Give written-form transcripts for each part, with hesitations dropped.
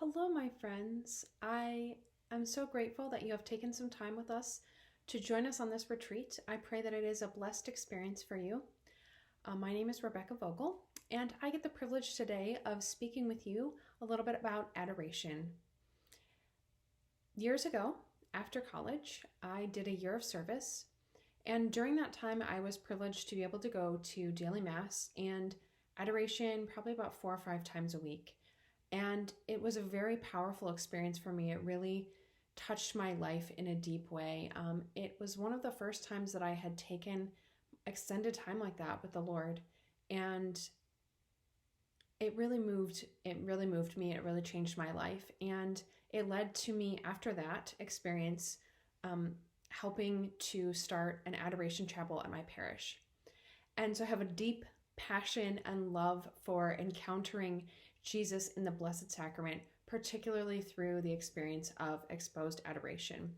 Hello, my friends. I am so grateful that you have taken some time with us to join us on this retreat. I pray that it is a blessed experience for you. My name is Rebecca Vogel, and I get the privilege today of speaking with you a little bit about adoration. Years ago, after college, I did a year of service, and during that time, I was privileged to be able to go to daily mass and adoration probably about 4 or 5 times a week. And it was a very powerful experience for me. It really touched my life in a deep way. It was one of the first times that I had taken extended time like that with the Lord. And it really moved me. It really changed my life. And it led to me after that experience helping to start an adoration chapel at my parish. And so I have a deep passion and love for encountering Jesus in the Blessed Sacrament, particularly through the experience of exposed adoration.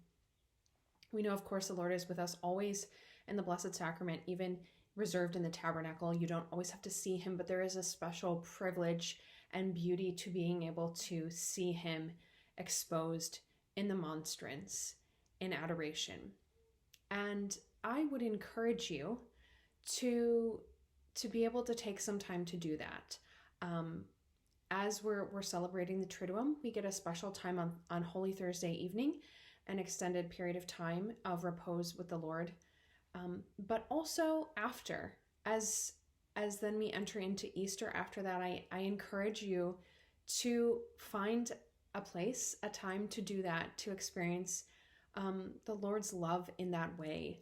We know, of course, the Lord is with us always in the Blessed Sacrament, even reserved in the tabernacle. You don't always have to see him, but there is a special privilege and beauty to being able to see him exposed in the monstrance, in adoration. And I would encourage you to be able to take some time to do that. As we're celebrating the Triduum, we get a special time on Holy Thursday evening, an extended period of time of repose with the Lord. But also after, as then we enter into Easter after that, I encourage you to find a place, a time to do that, to experience the Lord's love in that way.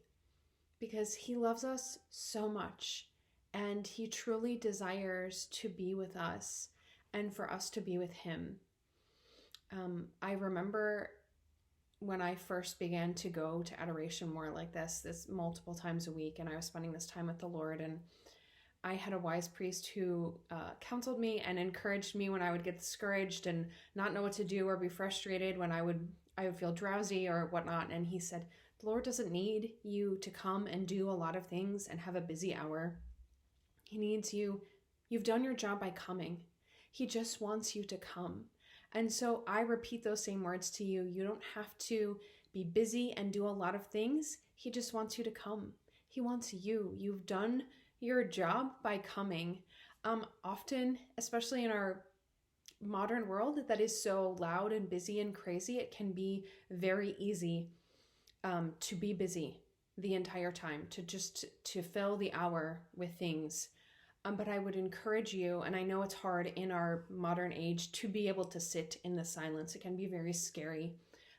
Because he loves us so much, and he truly desires to be with us and for us to be with him. I remember when I first began to go to adoration more like this multiple times a week, and I was spending this time with the Lord, and I had a wise priest who counseled me and encouraged me when I would get discouraged and not know what to do or be frustrated, when I would feel drowsy or whatnot. And he said, the Lord doesn't need you to come and do a lot of things and have a busy hour. He needs you. You've done your job by coming. He just wants you to come. And so I repeat those same words to you. You don't have to be busy and do a lot of things. He just wants you to come. He wants you. You've done your job by coming. Often, especially in our modern world that is so loud and busy and crazy, it can be very easy to be busy the entire time, to fill the hour with things. But I would encourage you, and I know it's hard in our modern age, to be able to sit in the silence. It can be very scary.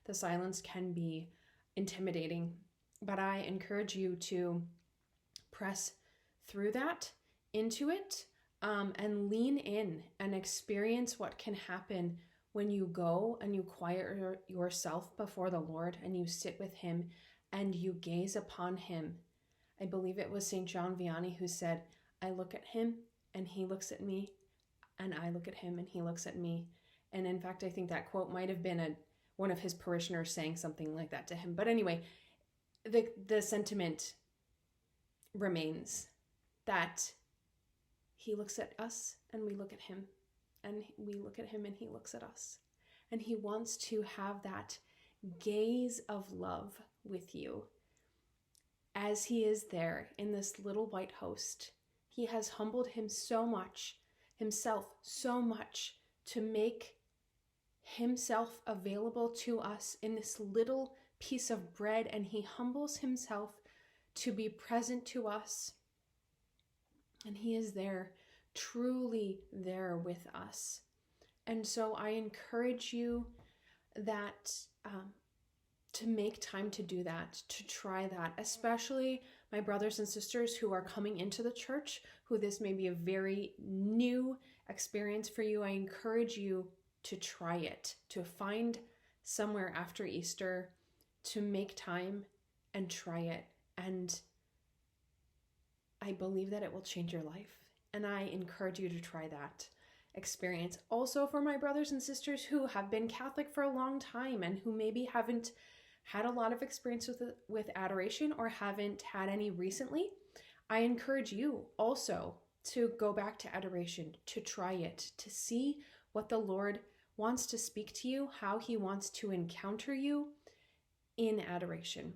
The silence can be intimidating, but I encourage you to press through that, into it, and lean in and experience what can happen when you go and you quiet yourself before the Lord and you sit with him and you gaze upon him. I believe it was St. John Vianney who said, I look at him and he looks at me, and I look at him and he looks at me. And in fact, I think that quote might have been one of his parishioners saying something like that to him. But anyway, the sentiment remains that he looks at us and we look at him, and we look at him and he looks at us. And he wants to have that gaze of love with you as he is there in this little white host. He has humbled himself so much to make himself available to us in this little piece of bread, and he humbles himself to be present to us. And he is there, truly there with us. And so I encourage you that to make time to do that, to try that, especially my brothers and sisters who are coming into the church, who this may be a very new experience for you. I encourage you to try it, to find somewhere after Easter, to make time and try it. And I believe that it will change your life. And I encourage you to try that experience. Also for my brothers and sisters who have been Catholic for a long time and who maybe haven't had a lot of experience with adoration or haven't had any recently, I encourage you also to go back to adoration, to try it, to see what the Lord wants to speak to you, how he wants to encounter you in adoration.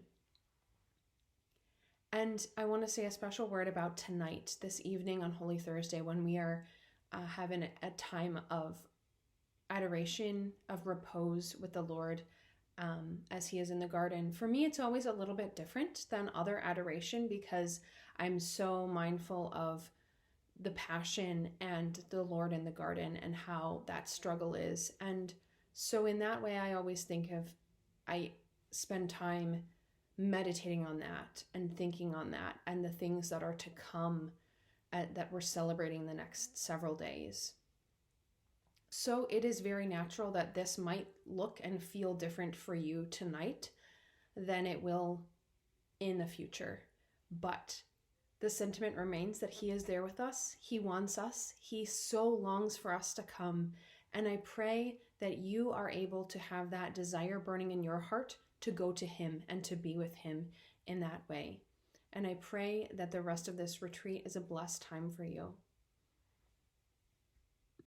And I want to say a special word about tonight, this evening on Holy Thursday, when we are having a time of adoration, of repose with the Lord as he is in the garden. For me, it's always a little bit different than other adoration because I'm so mindful of the passion and the Lord in the garden and how that struggle is. And so in that way, I always think of, I spend time meditating on that and thinking on that and the things that are to come that we're celebrating the next several days. So it is very natural that this might look and feel different for you tonight than it will in the future. But the sentiment remains that he is there with us. He wants us. He so longs for us to come. And I pray that you are able to have that desire burning in your heart to go to him and to be with him in that way. And I pray that the rest of this retreat is a blessed time for you.